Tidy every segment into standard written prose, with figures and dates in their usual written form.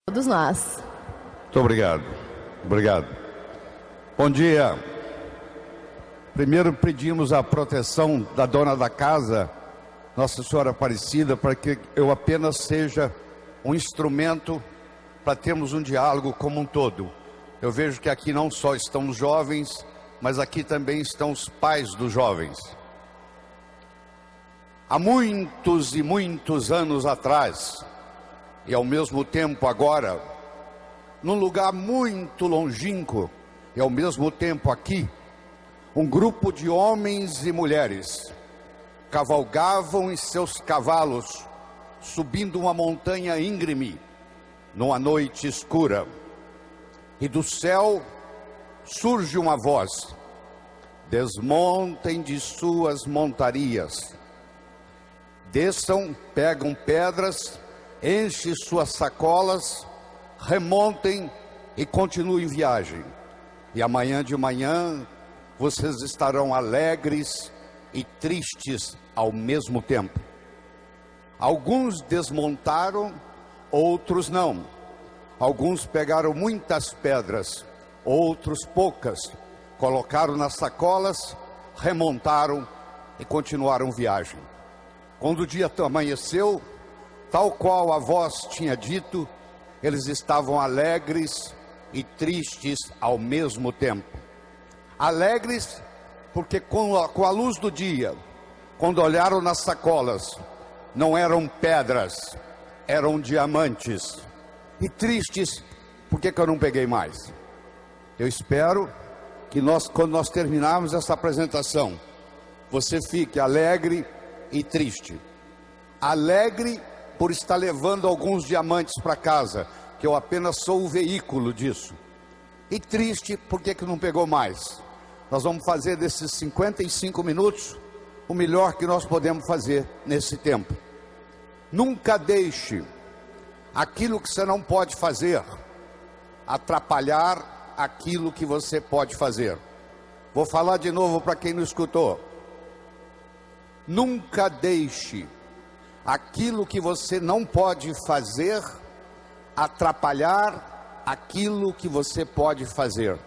Todos nós. Muito obrigado. Obrigado. Bom dia. Primeiro pedimos a proteção da dona da casa, Nossa Senhora Aparecida, para que eu apenas seja um instrumento para termos um diálogo como um todo. Eu vejo que aqui não só estão os jovens, mas aqui também estão os pais dos jovens. Há muitos e muitos anos atrás, e ao mesmo tempo agora, num lugar muito longínquo, e ao mesmo tempo aqui, um grupo de homens e mulheres cavalgavam em seus cavalos, subindo uma montanha íngreme, numa noite escura. E do céu surge uma voz: desmontem de suas montarias, desçam, pegam pedras, enchem suas sacolas, remontem e continuem viagem. E amanhã de manhã vocês estarão alegres e tristes ao mesmo tempo. Alguns desmontaram, outros não. Alguns pegaram muitas pedras, outros poucas. Colocaram nas sacolas, remontaram e continuaram viagem. Quando o dia amanheceu, tal qual a voz tinha dito, eles estavam alegres e tristes ao mesmo tempo. Alegres porque com a luz do dia, quando olharam nas sacolas, não eram pedras, eram diamantes. E tristes porque eu não peguei mais. Eu espero que quando nós terminarmos essa apresentação, você fique alegre e triste. Alegre por estar levando alguns diamantes para casa, que eu apenas sou o veículo disso. E triste porque que não pegou mais. Nós vamos fazer desses 55 minutos o melhor que nós podemos fazer nesse tempo. Nunca deixe aquilo que você não pode fazer atrapalhar aquilo que você pode fazer. Vou falar de novo para quem não escutou. Nunca deixe aquilo que você não pode fazer atrapalhar aquilo que você pode fazer.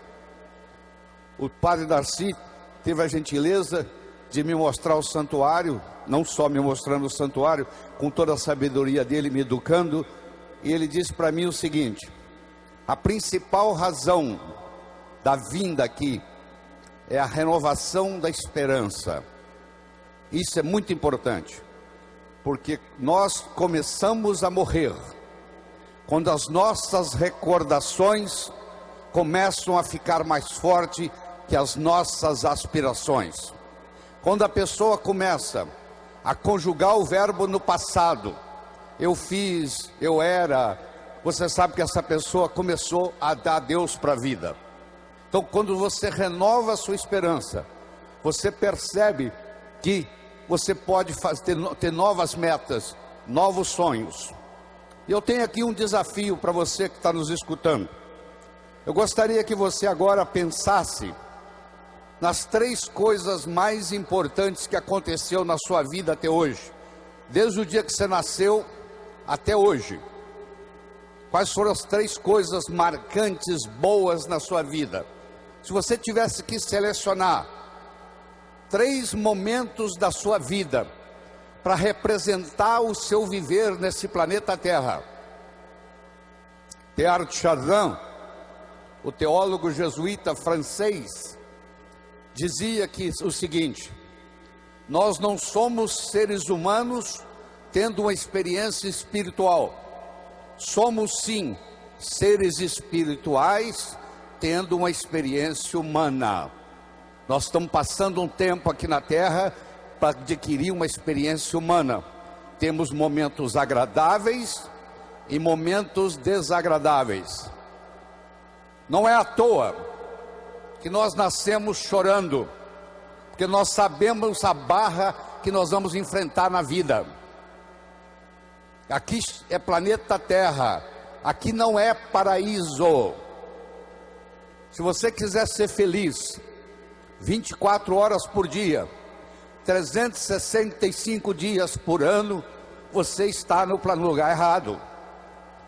O padre Darcy teve a gentileza de me mostrar o santuário, não só me mostrando o santuário, com toda a sabedoria dele, me educando, e ele disse para mim o seguinte: a principal razão da vinda aqui é a renovação da esperança. Isso é muito importante, porque nós começamos a morrer quando as nossas recordações começam a ficar mais fortes que as nossas aspirações. Quando a pessoa começa a conjugar o verbo no passado, eu fiz, eu era, você sabe que essa pessoa começou a dar Deus para a vida. Então, quando você renova a sua esperança, você percebe que você pode ter novas metas, novos sonhos. E eu tenho aqui um desafio para você que está nos escutando. Eu gostaria que você agora pensasse nas 3 coisas mais importantes que aconteceu na sua vida até hoje, desde o dia que você nasceu até hoje. Quais foram as 3 coisas marcantes, boas na sua vida? Se você tivesse que selecionar 3 momentos da sua vida para representar o seu viver nesse planeta Terra. Teilhard de Chardin, o teólogo jesuíta francês, dizia que o seguinte: nós não somos seres humanos tendo uma experiência espiritual. Somos sim seres espirituais tendo uma experiência humana. Nós estamos passando um tempo aqui na Terra para adquirir uma experiência humana. Temos momentos agradáveis e momentos desagradáveis. Não é à toa que nós nascemos chorando, porque nós sabemos a barra que nós vamos enfrentar na vida. Aqui é planeta Terra, aqui não é paraíso. Se você quiser ser feliz 24 horas por dia, 365 dias por ano, você está no lugar errado.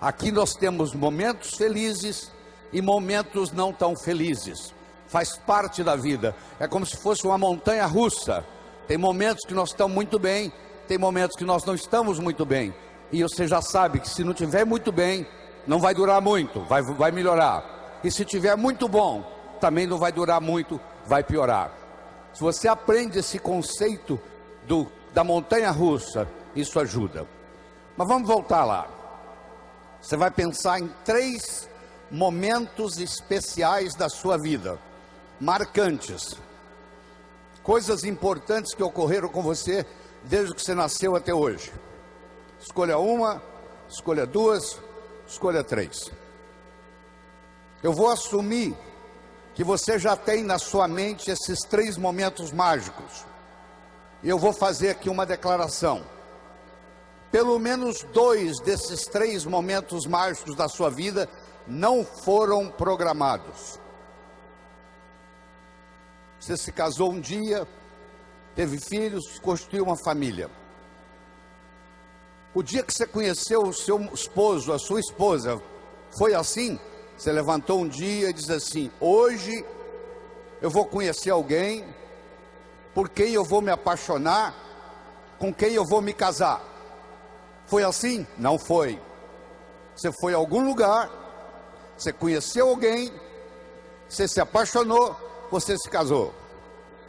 Aqui nós temos momentos felizes e momentos não tão felizes. Faz parte da vida. É como se fosse uma montanha russa. Tem momentos que nós estamos muito bem, tem momentos que nós não estamos muito bem. E você já sabe que se não estiver muito bem, não vai durar muito, vai melhorar. E se estiver muito bom, também não vai durar muito, vai piorar. Se você aprende esse conceito da montanha russa, isso ajuda. Mas vamos voltar lá. Você vai pensar em 3 momentos especiais da sua vida, marcantes, coisas importantes que ocorreram com você desde que você nasceu até hoje. Escolha uma, escolha 2, escolha 3. Eu vou assumir que você já tem na sua mente esses 3 momentos mágicos. E eu vou fazer aqui uma declaração. Pelo menos 2 desses 3 momentos mágicos da sua vida não foram programados. Você se casou um dia, teve filhos, constituiu uma família. O dia que você conheceu o seu esposo, a sua esposa, foi assim? Você levantou um dia e disse assim: hoje eu vou conhecer alguém por quem eu vou me apaixonar, com quem eu vou me casar. Foi assim? Não foi. Você foi a algum lugar, você conheceu alguém, você se apaixonou, você se casou.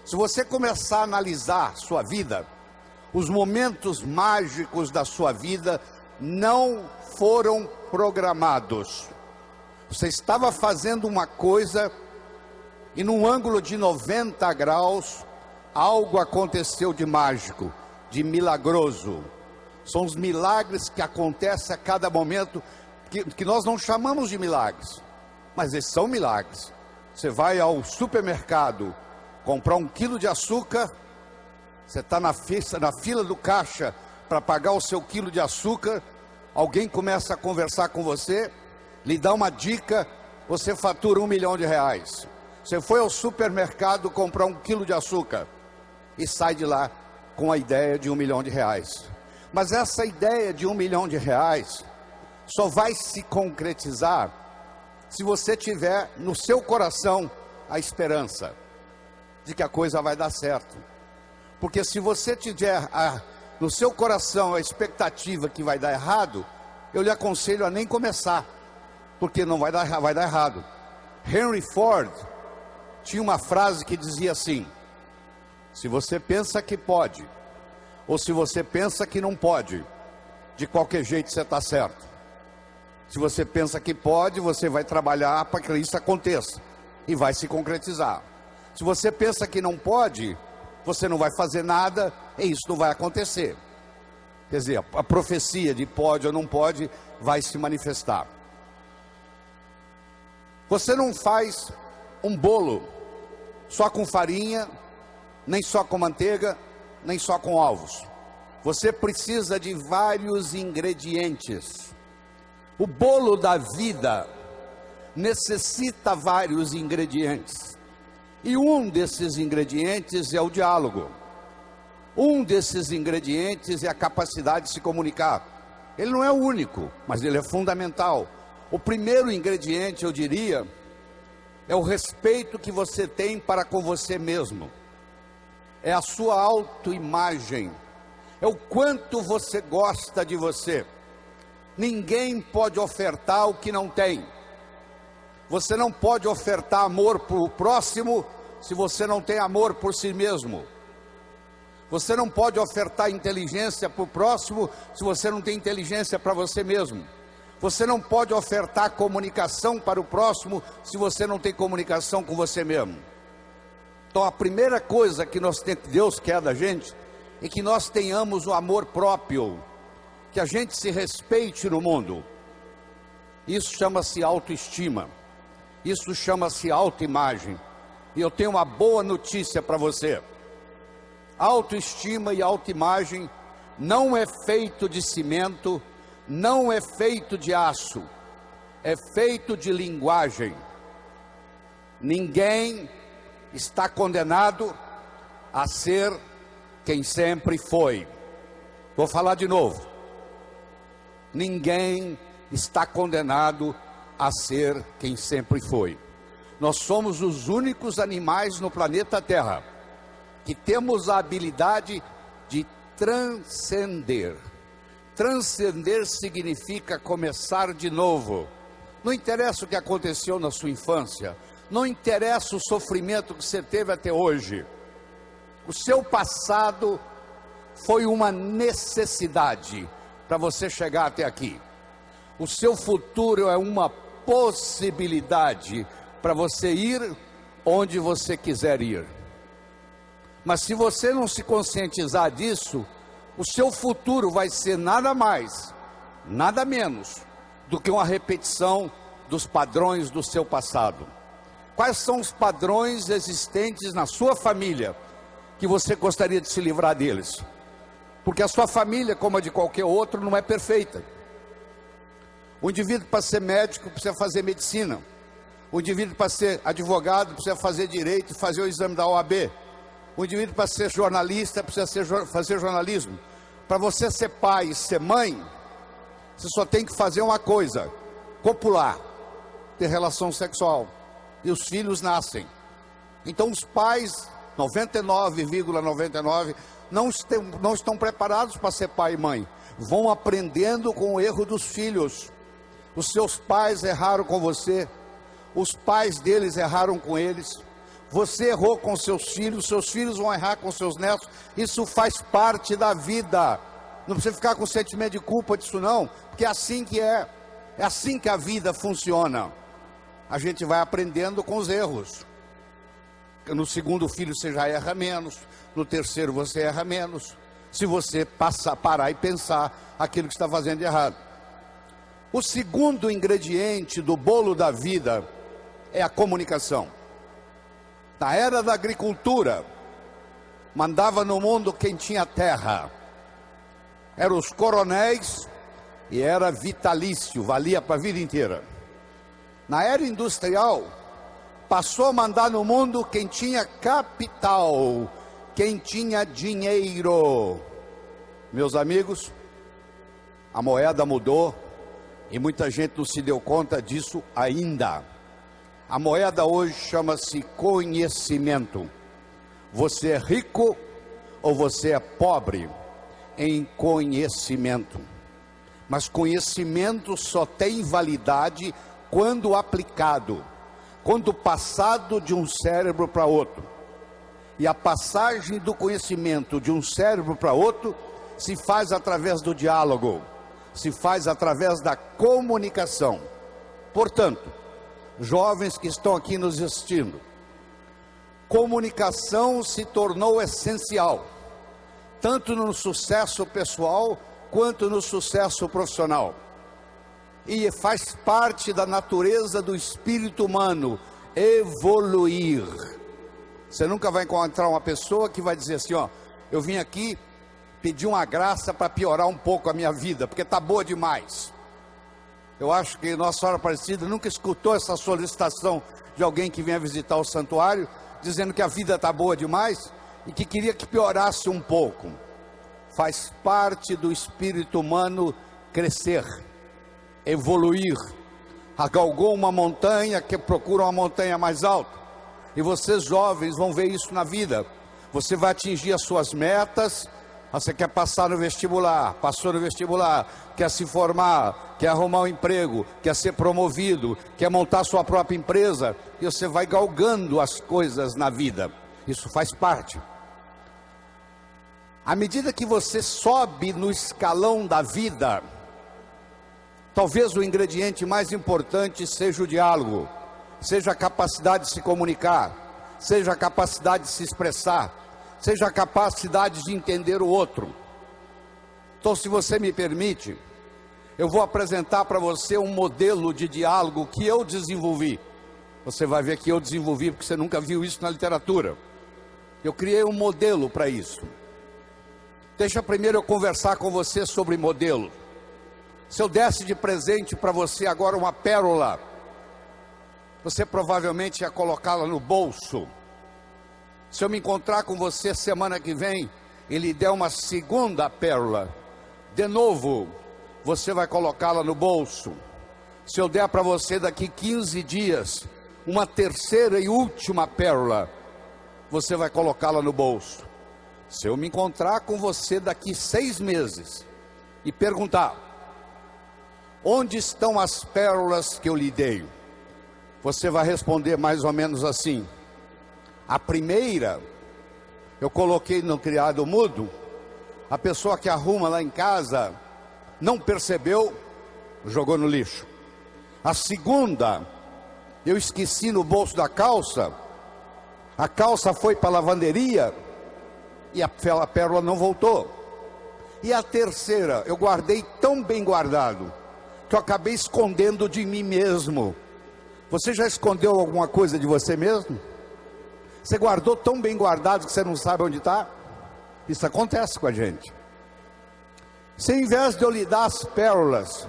Se você começar a analisar sua vida, os momentos mágicos da sua vida não foram programados. Você estava fazendo uma coisa e num ângulo de 90 graus, algo aconteceu de mágico, de milagroso. São os milagres que acontecem a cada momento, que nós não chamamos de milagres, mas eles são milagres. Você vai ao supermercado comprar 1 quilo de açúcar, você está na fila do caixa para pagar o seu quilo de açúcar, alguém começa a conversar com você, lhe dá uma dica, você fatura R$1 milhão. Você foi ao supermercado comprar 1 quilo de açúcar e sai de lá com a ideia de R$1 milhão. Mas essa ideia de R$1 milhão só vai se concretizar se você tiver no seu coração a esperança de que a coisa vai dar certo. Porque se você tiver no seu coração a expectativa que vai dar errado, eu lhe aconselho a nem começar, porque não vai dar errado. Henry Ford tinha uma frase que dizia assim: se você pensa que pode, ou se você pensa que não pode, de qualquer jeito você está certo. Se você pensa que pode, você vai trabalhar para que isso aconteça e vai se concretizar. Se você pensa que não pode, você não vai fazer nada e isso não vai acontecer. Quer dizer, a profecia de pode ou não pode vai se manifestar. Você não faz um bolo só com farinha, nem só com manteiga, nem só com ovos. Você precisa de vários ingredientes. O bolo da vida necessita vários ingredientes. E um desses ingredientes é o diálogo. Um desses ingredientes é a capacidade de se comunicar. Ele não é o único, mas ele é fundamental. O primeiro ingrediente, eu diria, é o respeito que você tem para com você mesmo. É a sua autoimagem. É o quanto você gosta de você. Ninguém pode ofertar o que não tem. Você não pode ofertar amor para o próximo se você não tem amor por si mesmo. Você não pode ofertar inteligência para o próximo se você não tem inteligência para você mesmo. Você não pode ofertar comunicação para o próximo se você não tem comunicação com você mesmo. Então a primeira coisa que Deus quer da gente é que nós tenhamos o amor próprio, que a gente se respeite no mundo. Isso chama-se autoestima. Isso chama-se autoimagem. E eu tenho uma boa notícia para você. Autoestima e autoimagem não é feito de cimento, não é feito de aço, é feito de linguagem. Ninguém está condenado a ser quem sempre foi. Vou falar de novo. Ninguém está condenado a ser quem sempre foi. Nós somos os únicos animais no planeta Terra que temos a habilidade de transcender. Transcender significa começar de novo. Não interessa o que aconteceu na sua infância, não interessa o sofrimento que você teve até hoje. O seu passado foi uma necessidade para você chegar até aqui. O seu futuro é uma possibilidade para você ir onde você quiser ir. Mas se você não se conscientizar disso, o seu futuro vai ser nada mais, nada menos do que uma repetição dos padrões do seu passado. Quais são os padrões existentes na sua família que você gostaria de se livrar deles? Porque a sua família, como a de qualquer outro, não é perfeita. O indivíduo, para ser médico, precisa fazer medicina. O indivíduo, para ser advogado, precisa fazer direito e fazer o exame da OAB. O indivíduo, para ser jornalista, precisa fazer jornalismo. Para você ser pai e ser mãe, você só tem que fazer uma coisa: copular, ter relação sexual. E os filhos nascem. Então os pais, 99,99, não estão preparados para ser pai e mãe. Vão aprendendo com o erro dos filhos. Os seus pais erraram com você, os pais deles erraram com eles, você errou com seus filhos vão errar com seus netos. Isso faz parte da vida. Não precisa ficar com sentimento de culpa disso não, porque é assim que é assim que a vida funciona. A gente vai aprendendo com os erros. No segundo filho você já erra menos, no terceiro você erra menos, se você parar e pensar aquilo que está fazendo de errado. O segundo ingrediente do bolo da vida é a comunicação. Na era da agricultura, mandava no mundo quem tinha terra. Eram os coronéis e era vitalício, valia para a vida inteira. Na era industrial, passou a mandar no mundo quem tinha capital, quem tinha dinheiro. Meus amigos, a moeda mudou e muita gente não se deu conta disso ainda. A moeda hoje chama-se conhecimento. Você é rico ou você é pobre em conhecimento. Mas conhecimento só tem validade quando aplicado, quando passado de um cérebro para outro. E a passagem do conhecimento de um cérebro para outro se faz através do diálogo, se faz através da comunicação. Portanto, jovens que estão aqui nos assistindo, comunicação se tornou essencial, tanto no sucesso pessoal quanto no sucesso profissional. E faz parte da natureza do espírito humano evoluir. Você nunca vai encontrar uma pessoa que vai dizer assim, ó, eu vim aqui pedir uma graça para piorar um pouco a minha vida, porque está boa demais. Eu acho que Nossa Senhora Aparecida nunca escutou essa solicitação de alguém que venha visitar o santuário, dizendo que a vida está boa demais e que queria que piorasse um pouco. Faz parte do espírito humano crescer, evoluir. Galgou uma montanha, que procura uma montanha mais alta. E vocês jovens vão ver isso na vida. Você vai atingir as suas metas. Você quer passar no vestibular, passou no vestibular, quer se formar, quer arrumar um emprego, quer ser promovido, quer montar sua própria empresa, e você vai galgando as coisas na vida. Isso faz parte. À medida que você sobe no escalão da vida, talvez o ingrediente mais importante seja o diálogo, seja a capacidade de se comunicar, seja a capacidade de se expressar, seja a capacidade de entender o outro. Então, se você me permite, eu vou apresentar para você um modelo de diálogo que eu desenvolvi. Você vai ver que eu desenvolvi porque você nunca viu isso na literatura. Eu criei um modelo para isso. Deixa primeiro eu conversar com você sobre modelo. Se eu desse de presente para você agora uma pérola, você provavelmente ia colocá-la no bolso. Se eu me encontrar com você semana que vem e lhe der uma segunda pérola, de novo, você vai colocá-la no bolso. Se eu der para você daqui 15 dias uma terceira e última pérola, você vai colocá-la no bolso. Se eu me encontrar com você daqui 6 meses e perguntar: onde estão as pérolas que eu lhe dei? Você vai responder mais ou menos assim: a primeira eu coloquei no criado mudo, a pessoa que arruma lá em casa não percebeu, jogou no lixo. A segunda eu esqueci no bolso da calça, a calça foi para a lavanderia e a pérola não voltou. E a terceira eu guardei tão bem guardado que eu acabei escondendo de mim mesmo. Você já escondeu alguma coisa de você mesmo? Você guardou tão bem guardado que você não sabe onde está? Isso acontece com a gente. Se ao invés de eu lhe dar as pérolas,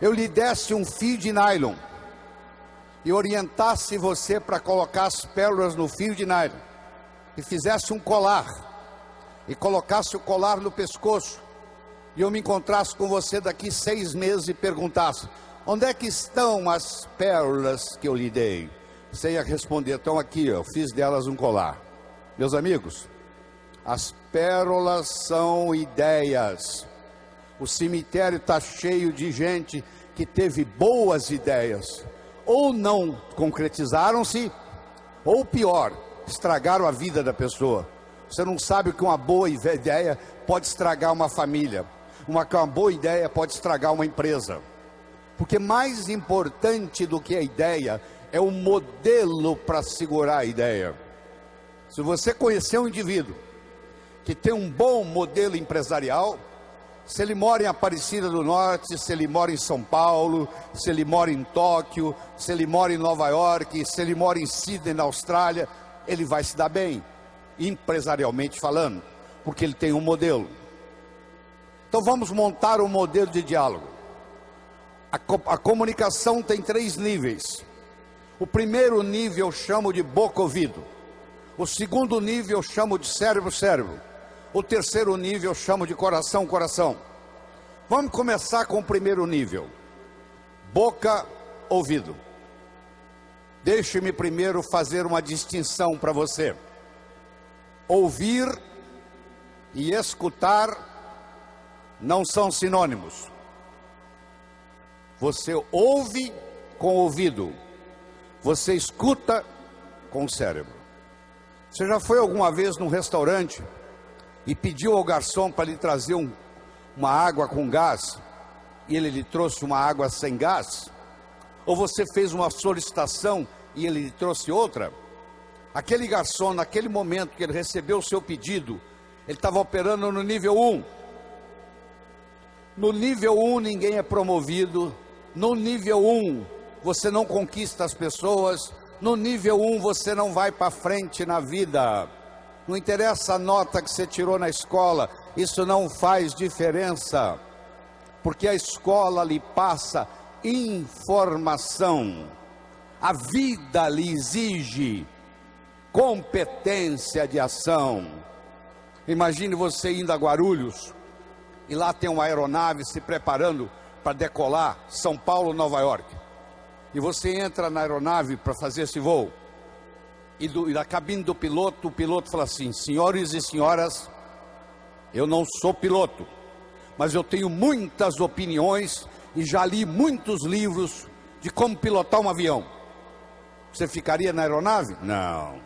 eu lhe desse um fio de nylon e orientasse você para colocar as pérolas no fio de nylon, e fizesse um colar e colocasse o colar no pescoço, e eu me encontrasse com você daqui 6 meses e perguntasse: onde é que estão as pérolas que eu lhe dei? Você ia responder: estão aqui, eu fiz delas um colar. Meus amigos, as pérolas são ideias. O cemitério está cheio de gente que teve boas ideias, ou não concretizaram-se, ou pior, estragaram a vida da pessoa. Você não sabe que uma boa ideia pode estragar uma família, uma boa ideia pode estragar uma empresa. Porque mais importante do que a ideia é o modelo para segurar a ideia. Se você conhecer um indivíduo que tem um bom modelo empresarial, se ele mora em Aparecida do Norte, se ele mora em São Paulo, se ele mora em Tóquio, se ele mora em Nova York, se ele mora em Sydney, na Austrália, ele vai se dar bem, empresarialmente falando, porque ele tem um modelo. Então vamos montar um modelo de diálogo. A comunicação tem 3 níveis. O primeiro nível eu chamo de boca-ouvido. O segundo nível eu chamo de cérebro-cérebro. O terceiro nível eu chamo de coração-coração. Vamos começar com o primeiro nível. Boca-ouvido. Deixe-me primeiro fazer uma distinção para você. Ouvir e escutar não são sinônimos. Você ouve com o ouvido, você escuta com o cérebro. Você já foi alguma vez num restaurante e pediu ao garçom para lhe trazer uma água com gás, e ele lhe trouxe uma água sem gás? Ou você fez uma solicitação e ele lhe trouxe outra? Aquele garçom, naquele momento que ele recebeu o seu pedido, ele estava operando no nível 1. No nível 1 ninguém é promovido. No nível 1 você não conquista as pessoas. No nível 1 você não vai para frente na vida. Não interessa a nota que você tirou na escola, isso não faz diferença, porque a escola lhe passa informação. A vida lhe exige competência de ação. Imagine você indo a Guarulhos e lá tem uma aeronave se preparando para decolar São Paulo, Nova York, e você entra na aeronave para fazer esse voo, e da cabine do piloto, o piloto fala assim: senhores e senhoras, eu não sou piloto, mas eu tenho muitas opiniões e já li muitos livros de como pilotar um avião. Você ficaria na aeronave? Não.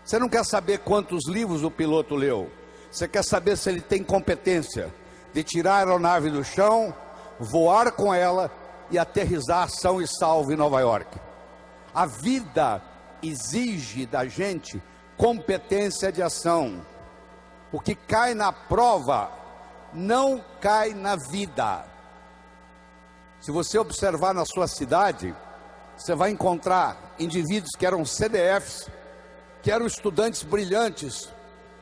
Você não quer saber quantos livros o piloto leu. Você quer saber se ele tem competência de tirar a aeronave do chão, voar com ela e aterrissar são e salvo em Nova York. A vida exige da gente competência de ação. O que cai na prova não cai na vida. Se você observar na sua cidade, você vai encontrar indivíduos que eram CDFs, que eram estudantes brilhantes,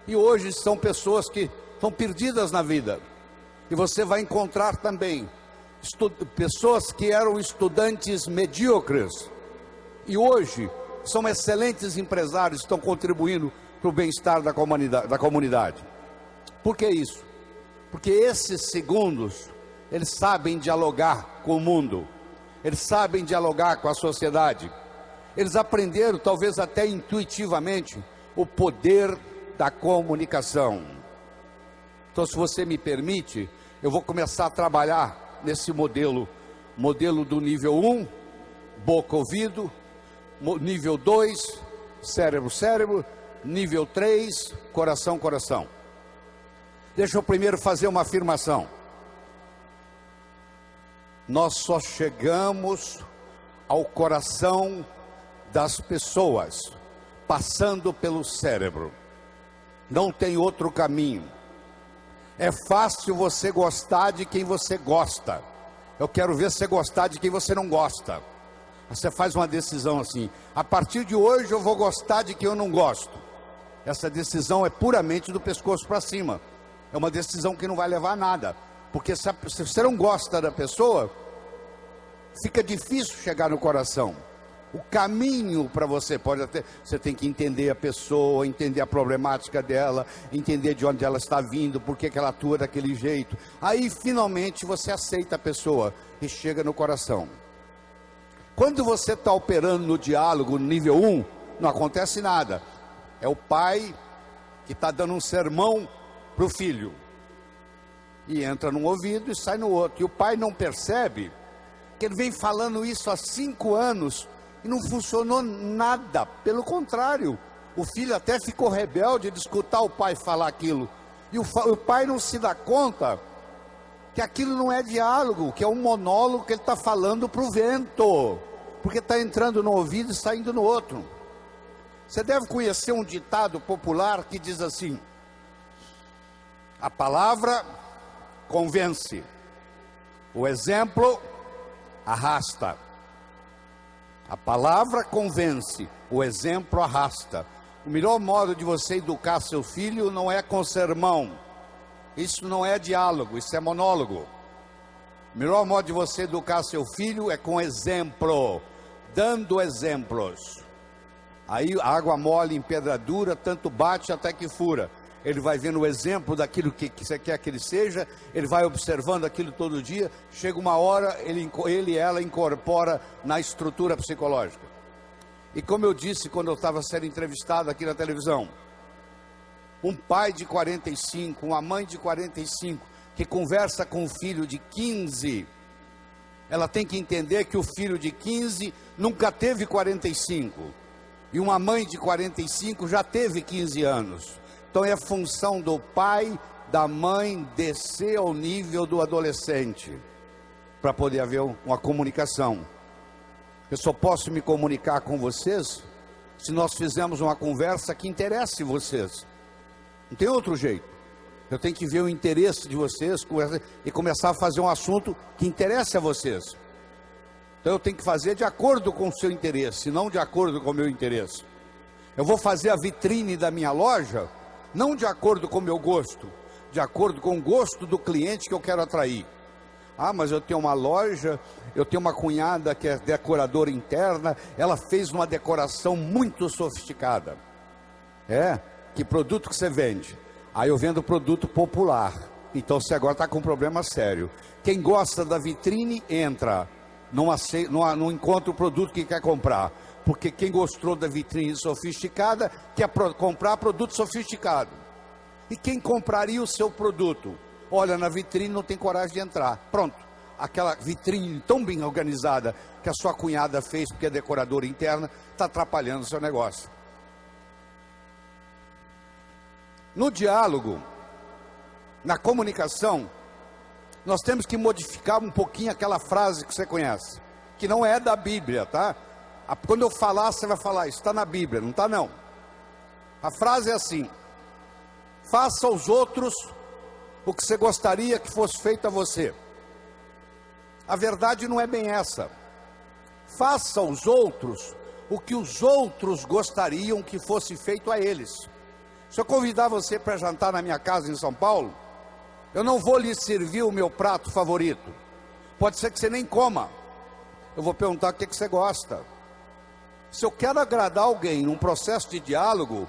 e hoje são pessoas que estão perdidas na vida. E você vai encontrar também pessoas que eram estudantes medíocres, e hoje são excelentes empresários, estão contribuindo para o bem-estar da comunidade. Por que isso? Porque esses segundos eles sabem dialogar com o mundo, eles sabem dialogar com a sociedade, eles aprenderam, talvez até intuitivamente, o poder da comunicação. Então, se você me permite, eu vou começar a trabalhar nesse modelo do nível 1, boca, ouvido, nível 2, cérebro, cérebro, nível 3, coração, coração. Deixa eu primeiro fazer uma afirmação. Nós só chegamos ao coração das pessoas passando pelo cérebro. Não tem outro caminho. É fácil você gostar de quem você gosta. Eu quero ver você gostar de quem você não gosta. Você faz uma decisão assim: a partir de hoje eu vou gostar de quem eu não gosto. Essa decisão é puramente do pescoço para cima. É uma decisão que não vai levar a nada. Porque se você não gosta da pessoa, fica difícil chegar no coração. O caminho para você você tem que entender a pessoa, entender a problemática dela, entender de onde ela está vindo, por que ela atua daquele jeito. Aí finalmente você aceita a pessoa e chega no coração. Quando você está operando no diálogo no nível 1, não acontece nada. É o pai que está dando um sermão para o filho. E entra num ouvido e sai no outro. E o pai não percebe que ele vem falando isso há 5 anos e não funcionou nada. Pelo contrário, o filho até ficou rebelde de escutar o pai falar aquilo. E o pai não se dá conta que aquilo não é diálogo, que é um monólogo que ele está falando para o vento. Porque está entrando no ouvido e saindo no outro. Você deve conhecer um ditado popular que diz assim: a palavra convence, o exemplo arrasta. A palavra convence, o exemplo arrasta. O melhor modo de você educar seu filho não é com sermão. Isso não é diálogo, isso é monólogo. O melhor modo de você educar seu filho é com exemplo, dando exemplos. Aí a água mole em pedra dura, tanto bate até que fura. Ele vai vendo o exemplo daquilo que você quer que ele seja, ele vai observando aquilo todo dia, chega uma hora, ele e ela incorpora na estrutura psicológica. E como eu disse quando eu estava sendo entrevistado aqui na televisão, um pai de 45, uma mãe de 45, que conversa com um filho de 15, ela tem que entender que o filho de 15 nunca teve 45, e uma mãe de 45 já teve 15 anos. Então é função do pai, da mãe, descer ao nível do adolescente, para poder haver uma comunicação. Eu só posso me comunicar com vocês se nós fizermos uma conversa que interesse vocês. Não tem outro jeito. Eu tenho que ver o interesse de vocês e começar a fazer um assunto que interesse a vocês. Então eu tenho que fazer de acordo com o seu interesse, não de acordo com o meu interesse. Eu vou fazer a vitrine da minha loja, não de acordo com o meu gosto, de acordo com o gosto do cliente que eu quero atrair. Ah, mas eu tenho uma loja, eu tenho uma cunhada que é decoradora interna, ela fez uma decoração muito sofisticada. Que produto que você vende? Aí eu vendo produto popular. Então você agora está com um problema sério. Quem gosta da vitrine entra, não encontra o produto que quer comprar. Porque quem gostou da vitrine sofisticada quer comprar produto sofisticado. E quem compraria o seu produto? Olha na vitrine, não tem coragem de entrar. Pronto, aquela vitrine tão bem organizada que a sua cunhada fez porque é decoradora interna, está atrapalhando o seu negócio. No diálogo, na comunicação, nós temos que modificar um pouquinho aquela frase que você conhece, que não é da Bíblia, tá? Quando eu falar, você vai falar, isso está na Bíblia, não está não. A frase é assim: faça aos outros o que você gostaria que fosse feito a você. A verdade não é bem essa. Faça aos outros o que os outros gostariam que fosse feito a eles. Se eu convidar você para jantar na minha casa em São Paulo, eu não vou lhe servir o meu prato favorito. Pode ser que você nem coma. Eu vou perguntar o que você gosta. Se eu quero agradar alguém num processo de diálogo,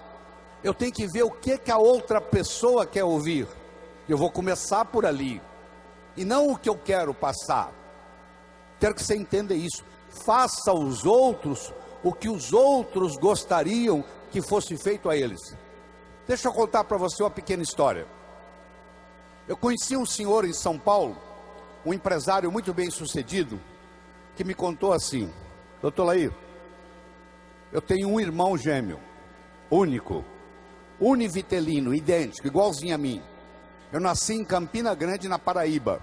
eu tenho que ver o que a outra pessoa quer ouvir. Eu vou começar por ali. e não o que eu quero passar. Quero que você entenda isso. Faça aos outros o que os outros gostariam que fosse feito a eles. Deixa eu contar para você uma pequena história. Eu conheci um senhor em São Paulo, um empresário muito bem sucedido, que me contou assim: doutor Laí, eu tenho um irmão gêmeo, único, univitelino, idêntico, igualzinho a mim. Eu nasci em Campina Grande, na Paraíba.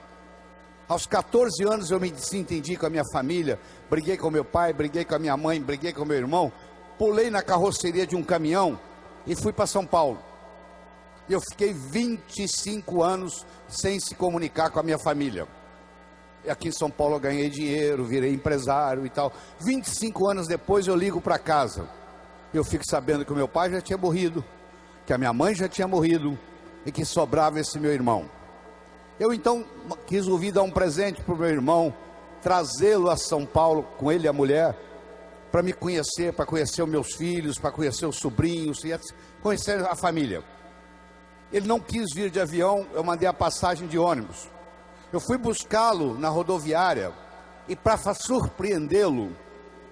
Aos 14 anos eu me desentendi com a minha família, briguei com meu pai, briguei com a minha mãe, briguei com meu irmão, pulei na carroceria de um caminhão e fui para São Paulo. Eu fiquei 25 anos sem se comunicar com a minha família. E aqui em São Paulo eu ganhei dinheiro, virei empresário e tal. 25 anos depois eu ligo para casa. Eu fico sabendo que o meu pai já tinha morrido, que a minha mãe já tinha morrido e que sobrava esse meu irmão. Eu então resolvi dar um presente para o meu irmão, trazê-lo a São Paulo com ele e a mulher, para me conhecer, para conhecer os meus filhos, para conhecer os sobrinhos, e conhecer a família. Ele não quis vir de avião, eu mandei a passagem de ônibus. Eu fui buscá-lo na rodoviária e, para surpreendê-lo,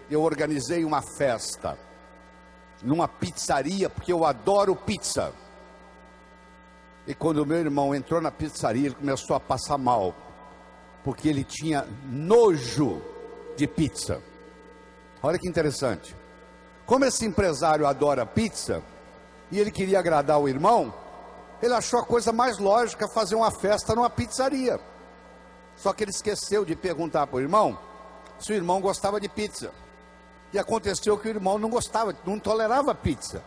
eu organizei uma festa numa pizzaria, porque eu adoro pizza. E quando o meu irmão entrou na pizzaria, ele começou a passar mal, porque ele tinha nojo de pizza. Olha que interessante. Como esse empresário adora pizza, e ele queria agradar o irmão, ele achou a coisa mais lógica fazer uma festa numa pizzaria. Só que ele esqueceu de perguntar para o irmão se o irmão gostava de pizza. E aconteceu que o irmão não gostava, não tolerava pizza.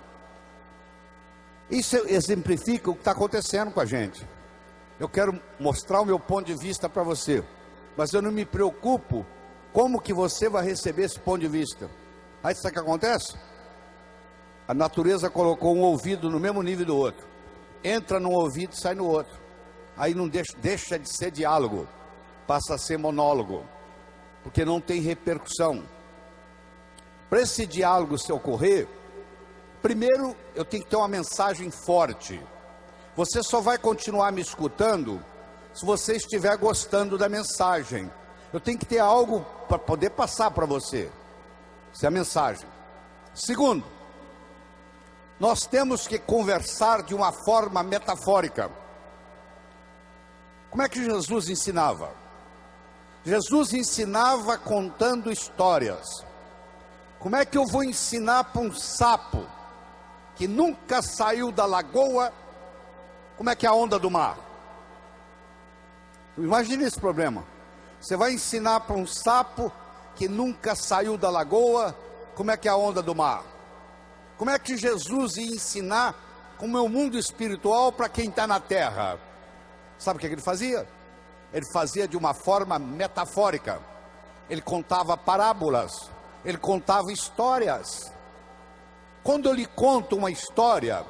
Isso exemplifica o que está acontecendo com a gente. Eu quero mostrar o meu ponto de vista para você, mas eu não me preocupo como que você vai receber esse ponto de vista. Aí sabe o que acontece? A natureza colocou um ouvido no mesmo nível do outro. Entra num ouvido e sai no outro. Aí não deixa de ser diálogo, passa a ser monólogo, porque não tem repercussão. Para esse diálogo se ocorrer, primeiro eu tenho que ter uma mensagem forte. Você só vai continuar me escutando se você estiver gostando da mensagem. Eu tenho que ter algo para poder passar para você. Essa é a mensagem. Segundo, nós temos que conversar de uma forma metafórica. Como é que Jesus ensinava? Jesus ensinava contando histórias. Como é que eu vou ensinar para um sapo que nunca saiu da lagoa como é que é a onda do mar? Imagine esse problema. Você vai ensinar para um sapo que nunca saiu da lagoa como é que é a onda do mar? Como é que Jesus ia ensinar como é o mundo espiritual para quem está na terra? Sabe o que ele fazia? Ele fazia de uma forma metafórica. Ele contava parábolas, ele contava histórias. Quando eu lhe conto uma história,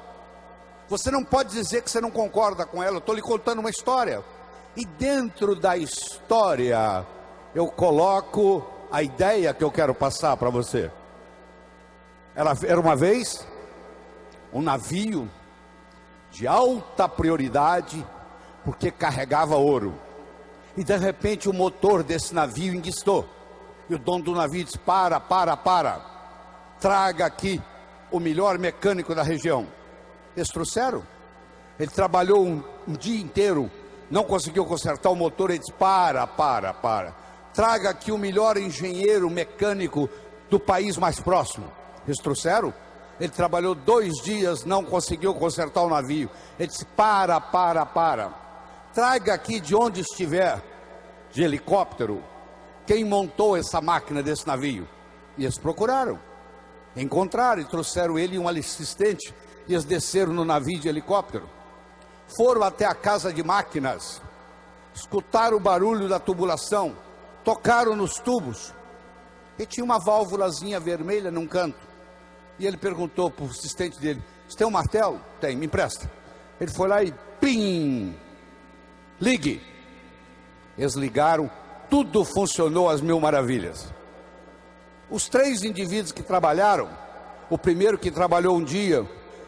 você não pode dizer que você não concorda com ela. Eu estou lhe contando uma história, e dentro da história eu coloco a ideia que eu quero passar para você. Era uma vez um navio de alta prioridade, porque carregava ouro, e de repente o motor desse navio enguiçou, e o dono do navio disse: para, traga aqui o melhor mecânico da região. Eles trouxeram. Ele trabalhou um dia inteiro, não conseguiu consertar o motor. Ele disse: para, traga aqui o melhor engenheiro mecânico do país mais próximo. Eles trouxeram. Ele trabalhou 2 dias, não conseguiu consertar o navio. Ele disse: para, traga aqui de onde estiver, de helicóptero, quem montou essa máquina desse navio. E eles procuraram, encontraram e trouxeram ele e um assistente. E eles desceram no navio de helicóptero, foram até a casa de máquinas, escutaram o barulho da tubulação, tocaram nos tubos, e tinha uma válvulazinha vermelha num canto. E ele perguntou para o assistente dele: você tem um martelo? Tem, me empresta. Ele foi lá e pim, ligue. Eles ligaram, tudo funcionou às mil maravilhas. Os 3 indivíduos que trabalharam, o primeiro que trabalhou um dia,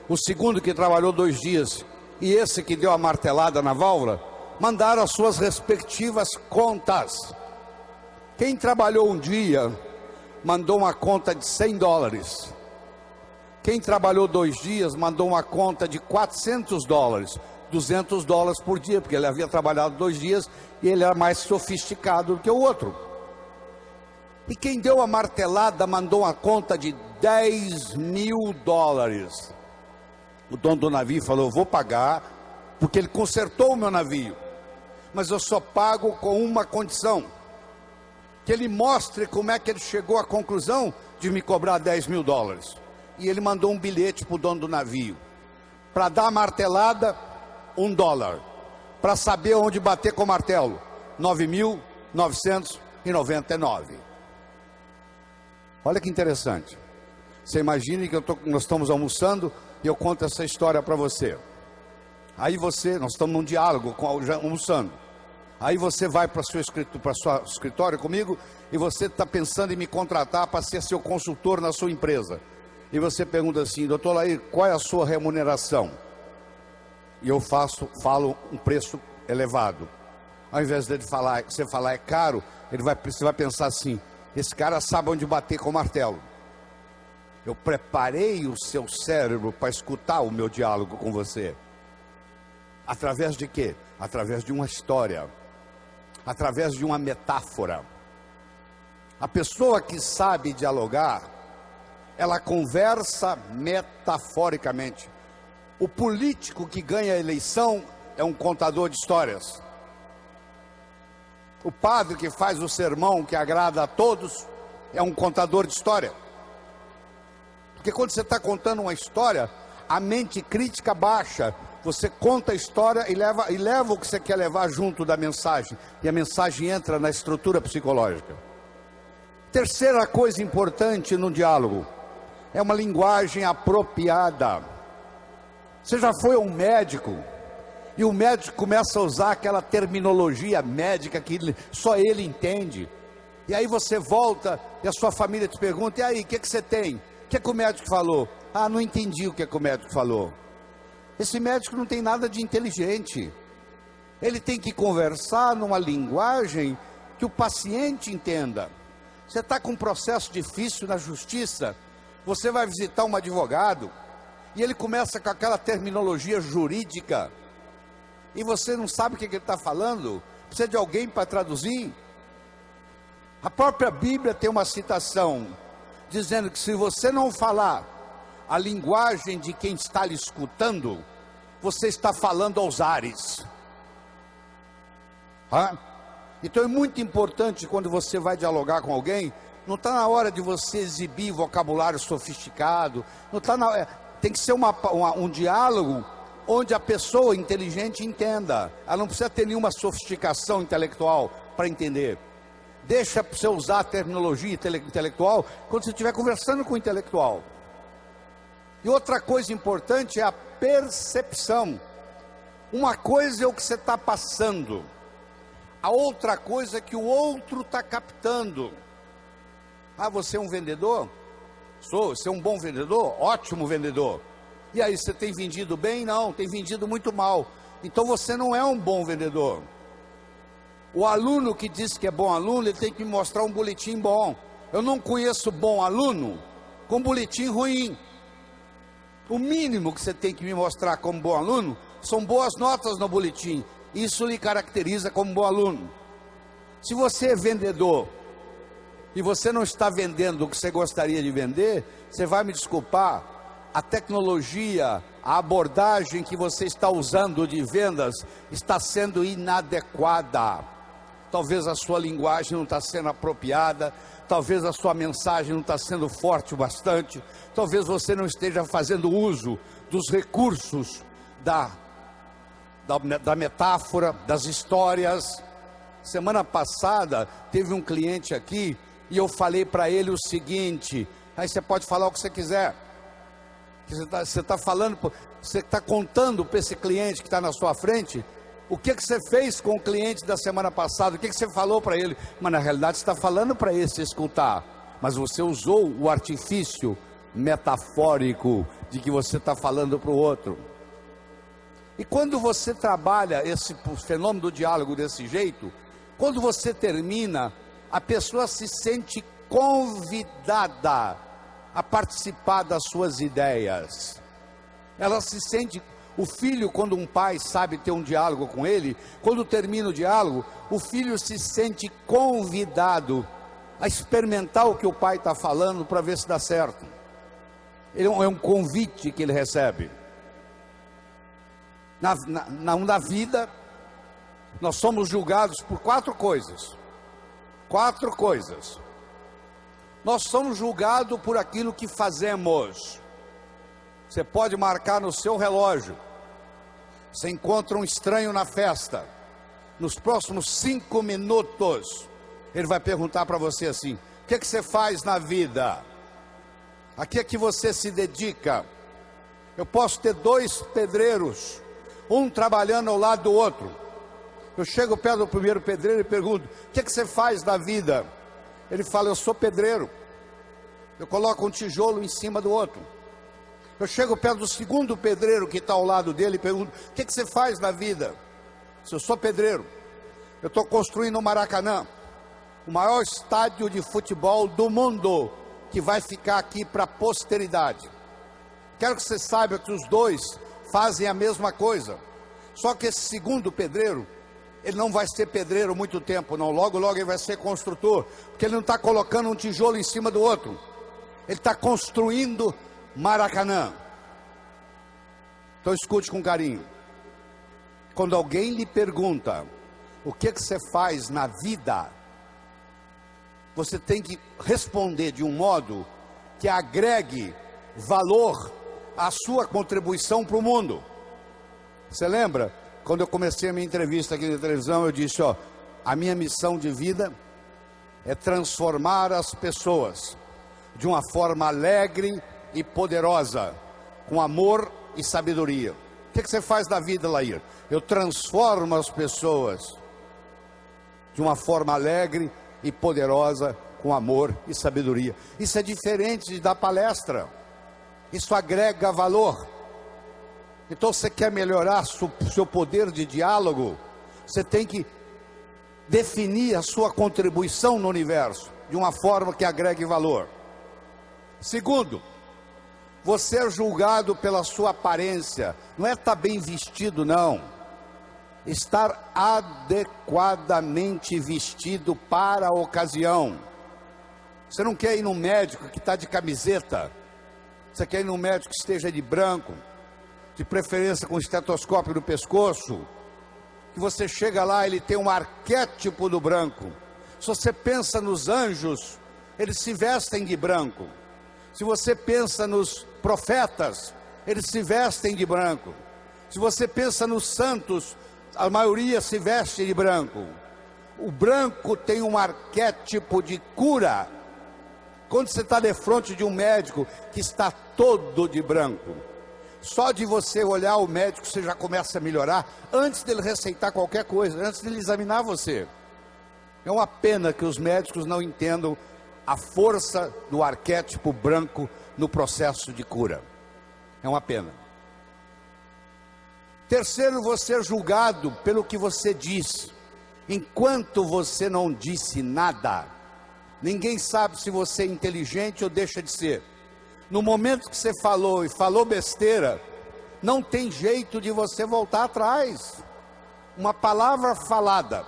o segundo que trabalhou 2 dias, e esse que deu a martelada na válvula, mandaram as suas respectivas contas. Quem trabalhou um dia mandou uma conta de $100. Quem trabalhou 2 dias mandou uma conta de $400, $200 por dia, porque ele havia trabalhado 2 dias e ele era mais sofisticado do que o outro. E quem deu a martelada mandou uma conta de $10.000. O dono do navio falou: eu vou pagar, porque ele consertou o meu navio, mas eu só pago com uma condição: que ele mostre como é que ele chegou à conclusão de me cobrar $10.000. E ele mandou um bilhete para o dono do navio: para dar a martelada, $1. Para saber onde bater com o martelo, 9.999. Olha que interessante. Você imagine que nós estamos almoçando e eu conto essa história para você. Aí nós estamos num diálogo, almoçando. Aí você vai para o seu escritório comigo e você está pensando em me contratar para ser seu consultor na sua empresa. E você pergunta assim: doutor Lair, qual é a sua remuneração? E eu falo um preço elevado. Ao invés de você falar é caro, você vai pensar assim: esse cara sabe onde bater com o martelo. Eu preparei o seu cérebro para escutar o meu diálogo com você. Através de quê? Através de uma história, através de uma metáfora. A pessoa que sabe dialogar, ela conversa metaforicamente. O político que ganha a eleição é um contador de histórias. O padre que faz o sermão que agrada a todos é um contador de história. Porque quando você está contando uma história, a mente crítica baixa. Você conta a história e leva o que você quer levar junto da mensagem. E a mensagem entra na estrutura psicológica. Terceira coisa importante no diálogo é uma linguagem apropriada. Você já foi a um médico e o médico começa a usar aquela terminologia médica que só ele entende. E aí você volta e a sua família te pergunta: e aí, o que você tem? O que o médico falou? Ah, não entendi o que o médico falou. Esse médico não tem nada de inteligente. Ele tem que conversar numa linguagem que o paciente entenda. Você está com um processo difícil na justiça, você vai visitar um advogado e ele começa com aquela terminologia jurídica e você não sabe o que ele está falando, precisa de alguém para traduzir. A própria Bíblia tem uma citação dizendo que se você não falar a linguagem de quem está lhe escutando, você está falando aos ares. Então é muito importante, quando você vai dialogar com alguém, não está na hora de você exibir vocabulário sofisticado, não está tem que ser um diálogo onde a pessoa inteligente entenda. Ela não precisa ter nenhuma sofisticação intelectual para entender. Deixa você usar a terminologia intelectual quando você estiver conversando com o intelectual. E outra coisa importante é a percepção. Uma coisa é o que você está passando, a outra coisa é que o outro está captando. Ah, você é um vendedor? Sou. Você é um bom vendedor? Ótimo vendedor. E aí, você tem vendido bem? Não, tem vendido muito mal. Então você não é um bom vendedor. O aluno que diz que é bom aluno, ele tem que me mostrar um boletim bom. Eu não conheço bom aluno com boletim ruim. O mínimo que você tem que me mostrar como bom aluno são boas notas no boletim. Isso lhe caracteriza como bom aluno. Se você é vendedor e você não está vendendo o que você gostaria de vender, você vai me desculpar, a tecnologia, a abordagem que você está usando de vendas está sendo inadequada. Talvez a sua linguagem não está sendo apropriada, talvez a sua mensagem não está sendo forte o bastante, talvez você não esteja fazendo uso dos recursos da metáfora, das histórias. Semana passada teve um cliente aqui e eu falei para ele o seguinte: aí você pode falar o que você quiser, você está falando, você está contando para esse cliente que está na sua frente o que você fez com o cliente da semana passada, o que você falou para ele, mas na realidade você está falando para esse escutar, mas você usou o artifício metafórico de que você está falando para o outro. E quando você trabalha esse fenômeno do diálogo desse jeito, quando você termina, a pessoa se sente convidada a participar das suas ideias. Ela se sente, o filho, quando um pai sabe ter um diálogo com ele, quando termina o diálogo, o filho se sente convidado a experimentar o que o pai está falando para ver se dá certo. É um convite que ele recebe. Na vida, nós somos julgados por 4 coisas. 4 coisas. Nós somos julgados por aquilo que fazemos. Você pode marcar no seu relógio. Você encontra um estranho na festa. Nos próximos 5 minutos, ele vai perguntar para você assim: o que é que você faz na vida? A que é que você se dedica? Eu posso ter 2 pedreiros, um trabalhando ao lado do outro. Eu chego perto do primeiro pedreiro e pergunto: o que é que você faz da vida? Ele fala: eu sou pedreiro. Eu coloco um tijolo em cima do outro. Eu chego perto do segundo pedreiro que está ao lado dele e pergunto: o que é que você faz da vida? Eu sou pedreiro. Eu estou construindo o Maracanã, o maior estádio de futebol do mundo, que vai ficar aqui para a posteridade. Quero que você saiba que os 2 fazem a mesma coisa. Só que esse segundo pedreiro, ele não vai ser pedreiro muito tempo, não. Logo, logo ele vai ser construtor, porque ele não está colocando um tijolo em cima do outro. Ele está construindo Maracanã. Então escute com carinho. Quando alguém lhe pergunta: o que você faz na vida? Você tem que responder de um modo que agregue valor à sua contribuição para o mundo. Você lembra? Quando eu comecei a minha entrevista aqui na televisão, eu disse: ó, a minha missão de vida é transformar as pessoas de uma forma alegre e poderosa, com amor e sabedoria. O que você faz da vida, Lair? Eu transformo as pessoas de uma forma alegre e poderosa, com amor e sabedoria. Isso é diferente de dar palestra. Isso agrega valor. Então, você quer melhorar seu poder de diálogo, você tem que definir a sua contribuição no universo de uma forma que agregue valor. Segundo, você é julgado pela sua aparência. Não é estar bem vestido, não. Estar adequadamente vestido para a ocasião. Você não quer ir num médico que está de camiseta. Você quer ir num médico que esteja de branco, de preferência com estetoscópio no pescoço. Que você chega lá, ele tem um arquétipo do branco. Se você pensa nos anjos, eles se vestem de branco. Se você pensa nos profetas, eles se vestem de branco. Se você pensa nos santos, a maioria se veste de branco. O branco tem um arquétipo de cura. Quando você está de frente de um médico que está todo de branco, só de você olhar o médico você já começa a melhorar, antes dele receitar qualquer coisa, antes dele examinar você. É uma pena que os médicos não entendam a força do arquétipo branco no processo de cura. É uma pena. Terceiro, você é julgado pelo que você diz. Enquanto você não disse nada, ninguém sabe se você é inteligente ou deixa de ser. No momento que você falou e falou besteira, não tem jeito de você voltar atrás. Uma palavra falada,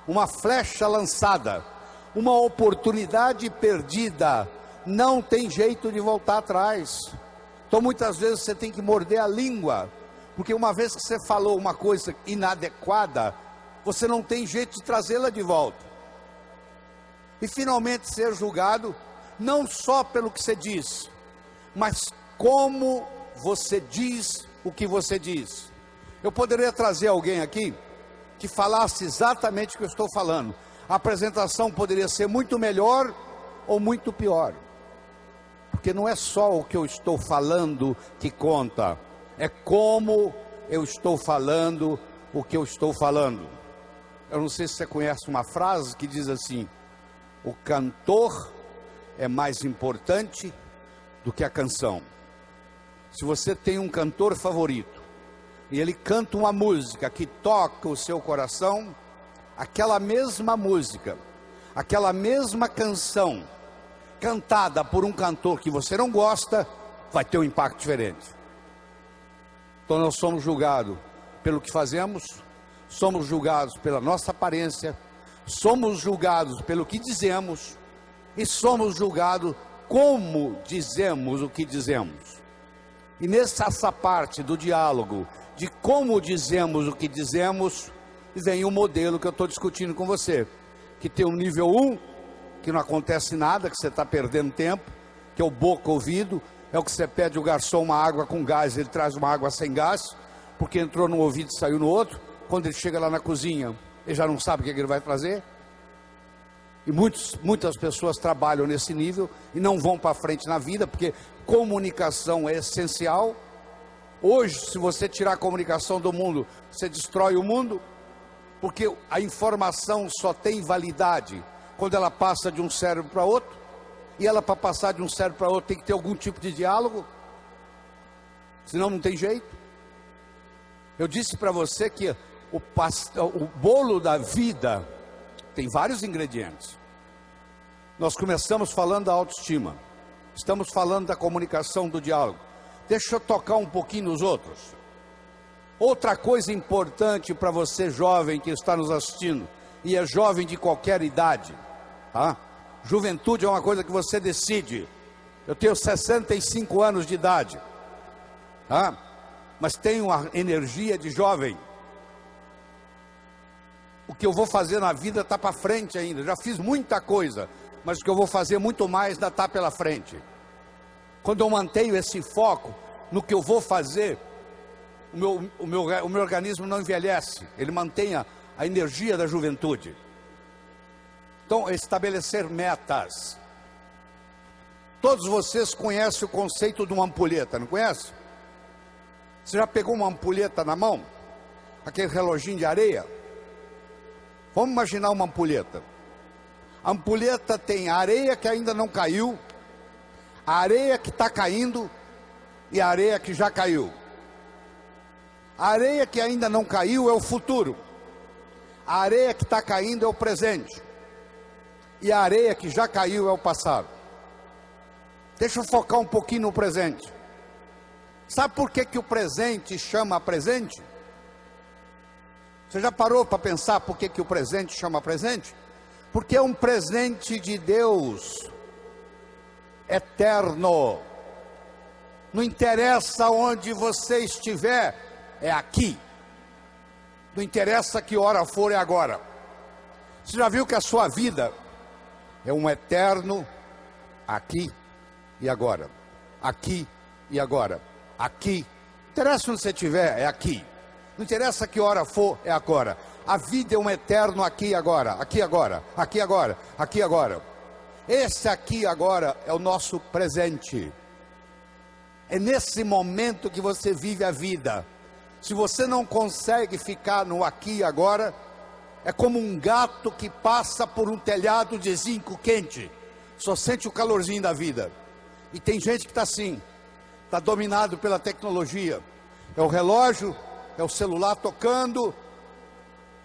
uma flecha lançada, uma oportunidade perdida, não tem jeito de voltar atrás. Então muitas vezes você tem que morder a língua, porque uma vez que você falou uma coisa inadequada, você não tem jeito de trazê-la de volta. E finalmente ser julgado, não só pelo que você diz, mas como você diz o que você diz. Eu poderia trazer alguém aqui que falasse exatamente o que eu estou falando. A apresentação poderia ser muito melhor ou muito pior. Porque não é só o que eu estou falando que conta, é como eu estou falando o que eu estou falando. Eu não sei se você conhece uma frase que diz assim: o cantor é mais importante do que a canção. Se você tem um cantor favorito, e ele canta uma música que toca o seu coração, aquela mesma música, aquela mesma canção, cantada por um cantor que você não gosta, vai ter um impacto diferente. Então nós somos julgados pelo que fazemos, somos julgados pela nossa aparência, somos julgados pelo que dizemos e somos julgados como dizemos o que dizemos. E nessa parte do diálogo de como dizemos o que dizemos, vem o modelo que eu estou discutindo com você, que tem um nível 1, que não acontece nada, que você está perdendo tempo, que é o boca-ouvido, é o que você pede o garçom uma água com gás, ele traz uma água sem gás, porque entrou num ouvido e saiu no outro. Quando ele chega lá na cozinha, ele já não sabe o que ele vai fazer. E muitas pessoas trabalham nesse nível e não vão para frente na vida, porque comunicação é essencial. Hoje, se você tirar a comunicação do mundo, você destrói o mundo, porque a informação só tem validade quando ela passa de um cérebro para outro, e ela, para passar de um cérebro para outro, tem que ter algum tipo de diálogo, senão não tem jeito. Eu disse para você que o bolo da vida tem vários ingredientes. Nós começamos falando da autoestima, estamos falando da comunicação, do diálogo. Deixa eu tocar um pouquinho nos outros. Outra coisa importante para você jovem que está nos assistindo, e é jovem de qualquer idade, tá? Juventude é uma coisa que você decide. Eu tenho 65 anos de idade, tá? Mas tenho a energia de jovem. O que eu vou fazer na vida está para frente ainda. Já fiz muita coisa, mas o que eu vou fazer muito mais ainda está pela frente. Quando eu mantenho esse foco no que eu vou fazer, o meu organismo não envelhece, ele mantém a energia da juventude. Então, estabelecer metas. Todos vocês conhecem o conceito de uma ampulheta, não conhece? Você já pegou uma ampulheta na mão? Aquele reloginho de areia? Vamos imaginar uma ampulheta. A ampulheta tem a areia que ainda não caiu, a areia que está caindo e a areia que já caiu. A areia que ainda não caiu é o futuro. A areia que está caindo é o presente. E a areia que já caiu é o passado. Deixa eu focar um pouquinho no presente. Sabe por que o presente chama presente? Você já parou para pensar por que o presente chama presente? Porque é um presente de Deus, eterno. Não interessa onde você estiver, é aqui. Não interessa que hora for, é agora. Você já viu que a sua vida é um eterno aqui e agora? Aqui e agora? Aqui. Não interessa onde você estiver, é aqui. Não interessa que hora for, é agora. A vida é um eterno aqui e agora, aqui agora, aqui agora, aqui agora. Esse aqui agora é o nosso presente. É nesse momento que você vive a vida. Se você não consegue ficar no aqui e agora, é como um gato que passa por um telhado de zinco quente, só sente o calorzinho da vida. E tem gente que está assim, está dominado pela tecnologia. É o relógio, é o celular tocando.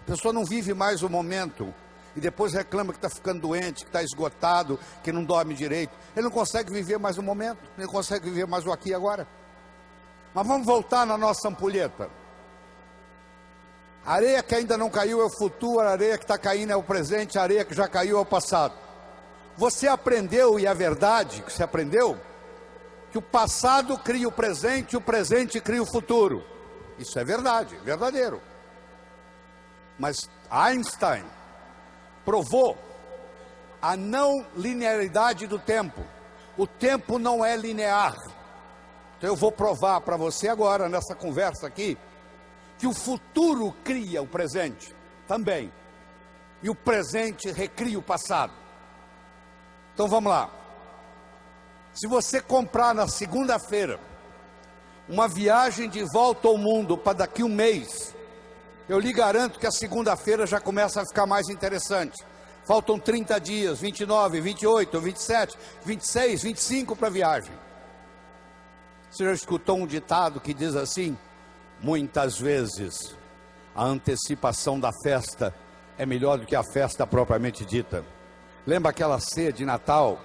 A pessoa não vive mais o momento. E depois reclama que está ficando doente, que está esgotado, que não dorme direito. Ele não consegue viver mais o momento, ele não consegue viver mais o aqui e agora. Mas vamos voltar na nossa ampulheta. A areia que ainda não caiu é o futuro, a areia que está caindo é o presente, a areia que já caiu é o passado. Você aprendeu, e é verdade que você aprendeu, que o passado cria o presente cria o futuro. Isso é verdade, verdadeiro. Mas Einstein provou a não linearidade do tempo. O tempo não é linear. Então eu vou provar para você agora, nessa conversa aqui, que o futuro cria o presente também. E o presente recria o passado. Então vamos lá. Se você comprar na segunda-feira uma viagem de volta ao mundo para daqui um mês, eu lhe garanto que a segunda-feira já começa a ficar mais interessante. Faltam 30 dias, 29, 28, 27, 26, 25 para a viagem. Você já escutou um ditado que diz assim: Muitas vezes, a antecipação da festa é melhor do que a festa propriamente dita. Lembra aquela ceia de Natal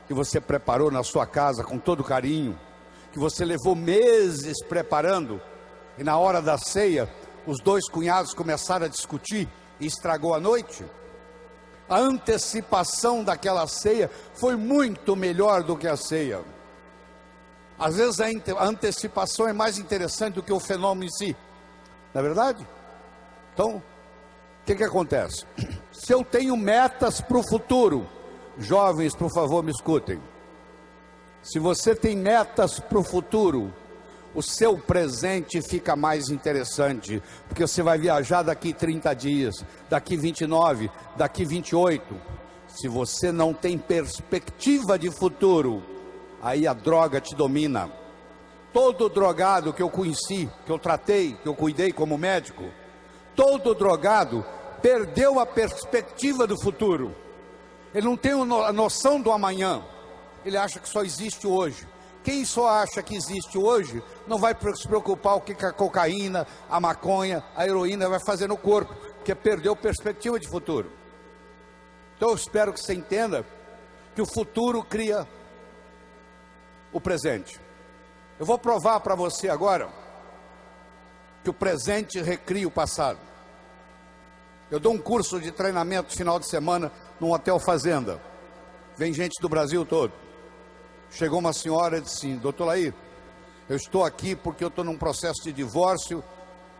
que você preparou na sua casa com todo carinho, que você levou meses preparando, e na hora da ceia, os dois cunhados começaram a discutir e estragou a noite? A antecipação daquela ceia foi muito melhor do que a ceia. Às vezes a antecipação é mais interessante do que o fenômeno em si, não é verdade? Então, o que acontece? Se eu tenho metas para o futuro, jovens, por favor, me escutem. Se você tem metas para o futuro, o seu presente fica mais interessante, porque você vai viajar daqui 30 dias, daqui 29, daqui 28. Se você não tem perspectiva de futuro, aí a droga te domina. Todo drogado que eu conheci, que eu tratei, que eu cuidei como médico, todo drogado perdeu a perspectiva do futuro. Ele não tem a noção do amanhã. Ele acha que só existe hoje. Quem só acha que existe hoje não vai se preocupar o que a cocaína, a maconha, a heroína vai fazer no corpo, porque perdeu perspectiva de futuro. Então eu espero que você entenda que o futuro cria o presente. Eu vou provar para você agora que o presente recria o passado. Eu dou um curso de treinamento final de semana num hotel fazenda. Vem gente do Brasil todo. Chegou uma senhora e disse assim: doutor Laí, eu estou aqui porque eu estou num processo de divórcio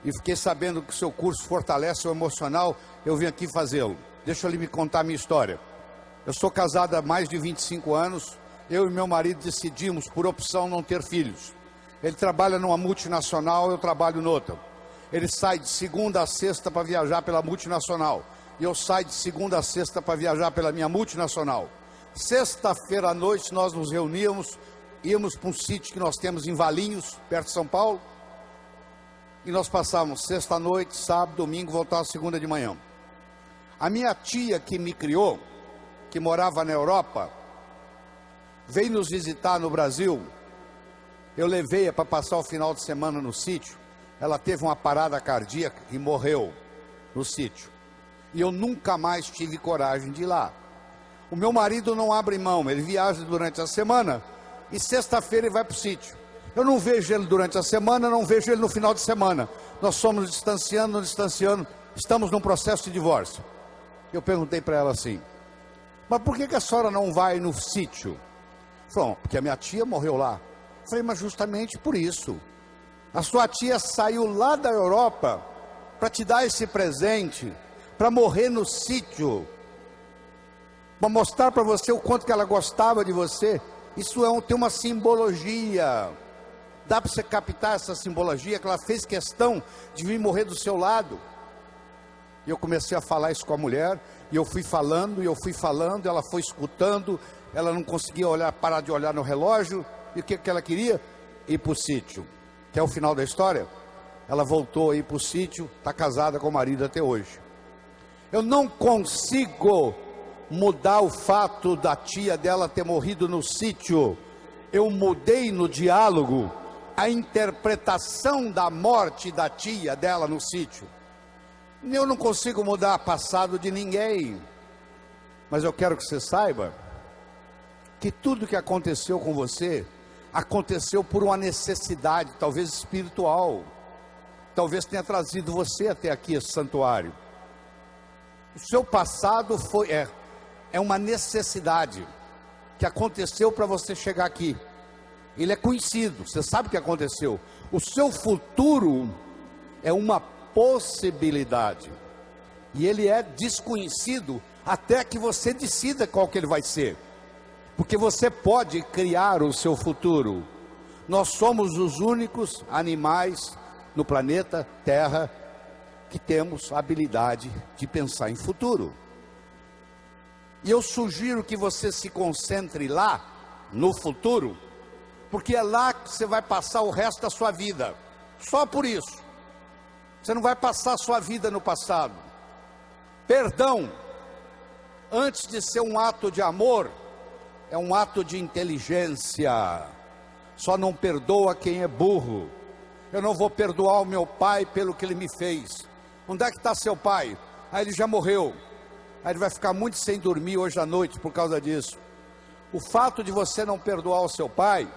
e fiquei sabendo que o seu curso fortalece o emocional, eu vim aqui fazê-lo. Deixa eu lhe contar a minha história. Eu sou casado há mais de 25 anos, eu e meu marido decidimos por opção não ter filhos. Ele trabalha numa multinacional, eu trabalho noutra. Ele sai de segunda a sexta para viajar pela multinacional, e eu saio de segunda a sexta para viajar pela minha multinacional. Sexta-feira à noite nós nos reuníamos, íamos para um sítio que nós temos em Valinhos, perto de São Paulo, e nós passávamos sexta à noite, sábado, domingo, voltava segunda de manhã. A minha tia que me criou, que morava na Europa, veio nos visitar no Brasil. Eu levei-a para passar o final de semana no sítio. Ela teve uma parada cardíaca e morreu no sítio. E eu nunca mais tive coragem de ir lá. O meu marido não abre mão, ele viaja durante a semana e sexta-feira ele vai para o sítio. Eu não vejo ele durante a semana, não vejo ele no final de semana. Nós somos distanciando, estamos num processo de divórcio. Eu perguntei para ela assim: mas por que a senhora não vai no sítio? Falou: porque a minha tia morreu lá. Eu falei: mas justamente por isso. A sua tia saiu lá da Europa para te dar esse presente, para morrer no sítio, para mostrar para você o quanto que ela gostava de você. Isso tem uma simbologia. Dá para você captar essa simbologia, que ela fez questão de vir morrer do seu lado. E eu comecei a falar isso com a mulher, e eu fui falando, ela foi escutando, ela não conseguia parar de olhar no relógio. E o que ela queria? Ir para o sítio. Que é o final da história. Ela voltou a ir para o sítio, está casada com o marido até hoje. Eu não consigo mudar o fato da tia dela ter morrido no sítio. Eu mudei no diálogo a interpretação da morte da tia dela no sítio. Eu não consigo mudar o passado de ninguém, mas eu quero que você saiba que tudo que aconteceu com você aconteceu por uma necessidade, talvez espiritual. Talvez tenha trazido você até aqui, esse santuário. O seu passado é uma necessidade que aconteceu para você chegar aqui. Ele é conhecido, você sabe o que aconteceu. O seu futuro é uma possibilidade, e ele é desconhecido até que você decida qual que ele vai ser, porque você pode criar o seu futuro. Nós somos os únicos animais no planeta Terra que temos a habilidade de pensar em futuro. E eu sugiro que você se concentre lá, no futuro, porque é lá que você vai passar o resto da sua vida. Só por isso. Você não vai passar a sua vida no passado. Perdão, antes de ser um ato de amor, é um ato de inteligência. Só não perdoa quem é burro. eu não vou perdoar o meu pai pelo que ele me fez. Onde é que está seu pai? Aí ele já morreu. Aí ele vai ficar muito sem dormir hoje à noite por causa disso. O fato de você não perdoar o seu pai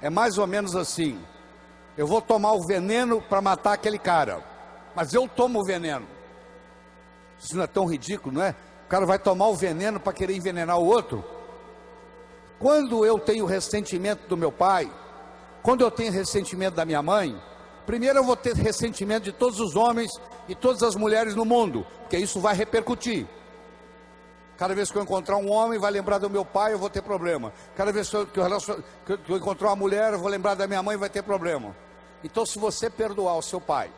é mais ou menos assim: eu vou tomar o veneno para matar aquele cara, mas eu tomo o veneno. Isso não é tão ridículo, não é? O cara vai tomar o veneno para querer envenenar o outro. Quando eu tenho ressentimento do meu pai, quando eu tenho ressentimento da minha mãe, primeiro eu vou ter ressentimento de todos os homens e todas as mulheres no mundo, porque isso vai repercutir. Cada vez que eu encontrar um homem, vai lembrar do meu pai, eu vou ter problema. Cada vez que eu encontrar uma mulher, eu vou lembrar da minha mãe, vai ter problema. Então, se você perdoar o seu pai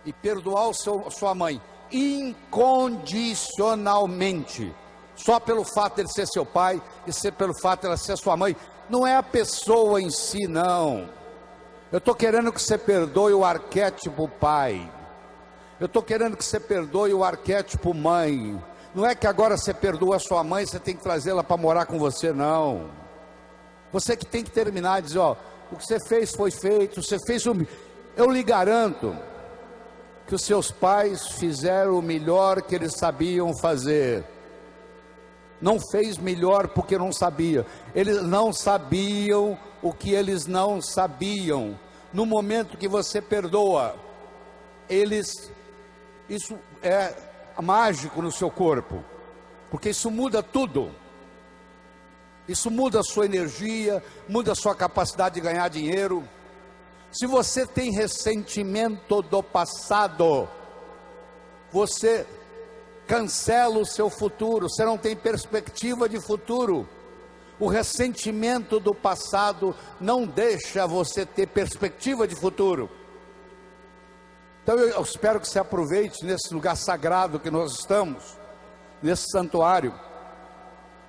e perdoar sua mãe incondicionalmente, só pelo fato de ele ser seu pai e pelo fato de ela ser sua mãe, não é a pessoa em si, não. Eu estou querendo que você perdoe o arquétipo pai. Eu estou querendo que você perdoe o arquétipo mãe. Não é que agora você perdoa a sua mãe, você tem que trazê-la para morar com você, não. Você que tem que terminar e dizer, ó, o que você fez foi feito, você fez o... Eu lhe garanto que os seus pais fizeram o melhor que eles sabiam fazer. Não fez melhor porque não sabia. Eles não sabiam o que eles não sabiam. No momento que você perdoa, isso é mágico no seu corpo, porque isso muda tudo. Isso muda a sua energia, muda a sua capacidade de ganhar dinheiro. Se você tem ressentimento do passado, você cancela o seu futuro, você não tem perspectiva de futuro. O ressentimento do passado não deixa você ter perspectiva de futuro. Então eu espero que você aproveite nesse lugar sagrado que nós estamos, nesse santuário,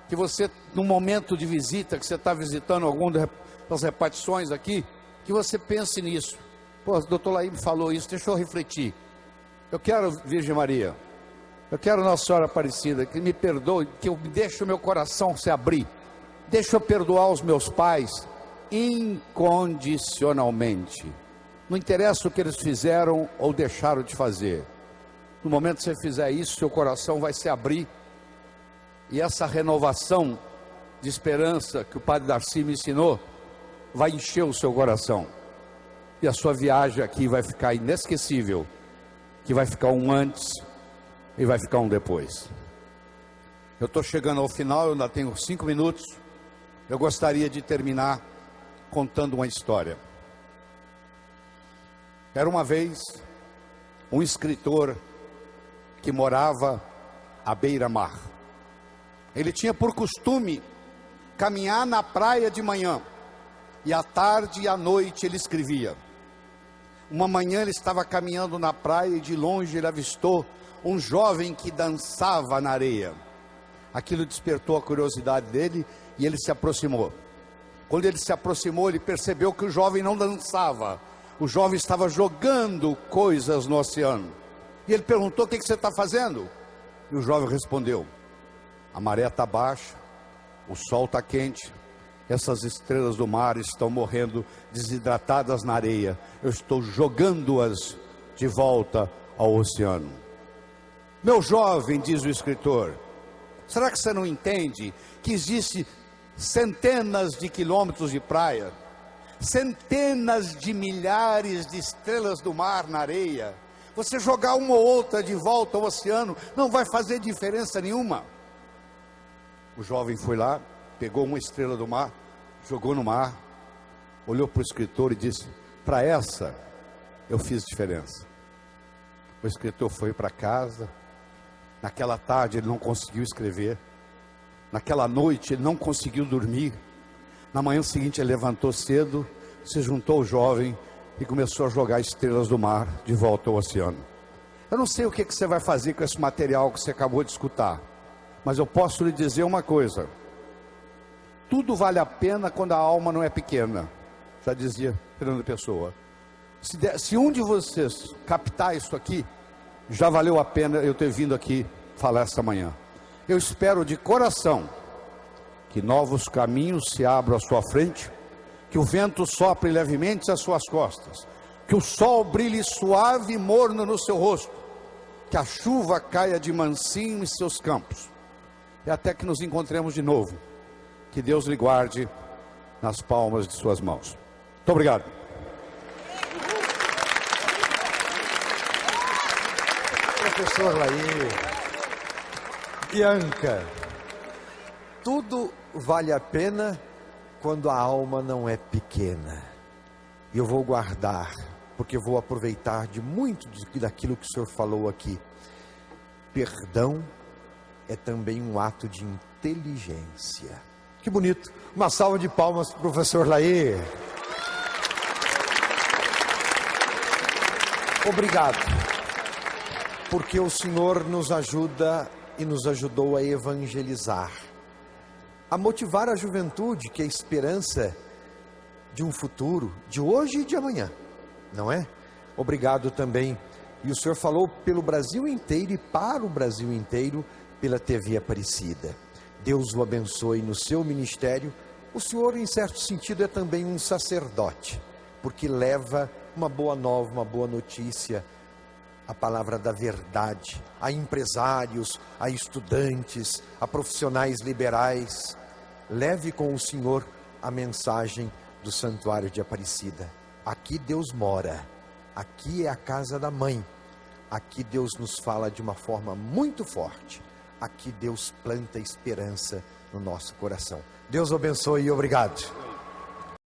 que você, no momento de visita, que você está visitando alguma das repartições aqui, que você pense nisso. Pô, o doutor Laí me falou isso, deixa eu refletir. Eu quero, Virgem Maria, eu quero Nossa Senhora Aparecida, que me perdoe, que eu deixe o meu coração se abrir. Deixa eu perdoar os meus pais incondicionalmente. Não interessa o que eles fizeram ou deixaram de fazer. No momento que você fizer isso, seu coração vai se abrir. E essa renovação de esperança que o Padre Darcy me ensinou, vai encher o seu coração. E a sua viagem aqui vai ficar inesquecível. Que vai ficar um antes e vai ficar um depois. Eu estou chegando ao final, eu ainda tenho 5 minutos. Eu gostaria de terminar contando uma história. Era uma vez um escritor que morava à beira-mar. Ele tinha por costume caminhar na praia de manhã, e à tarde e à noite ele escrevia. Uma manhã ele estava caminhando na praia e de longe ele avistou um jovem que dançava na areia. Aquilo despertou a curiosidade dele e ele se aproximou. Quando ele se aproximou, ele percebeu que o jovem não dançava. O jovem estava jogando coisas no oceano. E ele perguntou: o que você está fazendo? E o jovem respondeu: a maré está baixa, o sol está quente, essas estrelas do mar estão morrendo desidratadas na areia. Eu estou jogando-as de volta ao oceano. Meu jovem, diz o escritor, será que você não entende que existe centenas de quilômetros de praia, centenas de milhares de estrelas do mar na areia? Você jogar uma ou outra de volta ao oceano não vai fazer diferença nenhuma. O jovem foi lá, pegou uma estrela do mar, jogou no mar, olhou para o escritor e disse: para essa eu fiz diferença. O escritor foi para casa. Naquela tarde ele não conseguiu escrever. Naquela noite ele não conseguiu dormir. Na manhã seguinte ele levantou cedo, se juntou ao jovem e começou a jogar estrelas do mar de volta ao oceano. Eu não sei o que você vai fazer com esse material que você acabou de escutar, mas eu posso lhe dizer uma coisa: tudo vale a pena quando a alma não é pequena, já dizia Fernando Pessoa. Se um de vocês captar isso aqui, já valeu a pena eu ter vindo aqui falar esta manhã. Eu espero de coração que novos caminhos se abram à sua frente, que o vento sopre levemente às suas costas, que o sol brilhe suave e morno no seu rosto, que a chuva caia de mansinho em seus campos, e até que nos encontremos de novo, que Deus lhe guarde nas palmas de suas mãos. Muito obrigado. Professor Laí, Bianca, tudo vale a pena quando a alma não é pequena. E eu vou guardar, porque vou aproveitar de muito daquilo que o senhor falou aqui. Perdão é também um ato de inteligência. Que bonito. Uma salva de palmas para o professor Laí. Obrigado, porque o Senhor nos ajuda e nos ajudou a evangelizar, a motivar a juventude, que é a esperança de um futuro, de hoje e de amanhã, não é? Obrigado também. E o Senhor falou pelo Brasil inteiro e para o Brasil inteiro pela TV Aparecida. Deus o abençoe no seu ministério. O Senhor, em certo sentido, é também um sacerdote, porque leva uma boa nova, uma boa notícia, a palavra da verdade, a empresários, a estudantes, a profissionais liberais. Leve com o Senhor a mensagem do Santuário de Aparecida. Aqui Deus mora, aqui é a casa da mãe, aqui Deus nos fala de uma forma muito forte, aqui Deus planta esperança no nosso coração. Deus abençoe e obrigado.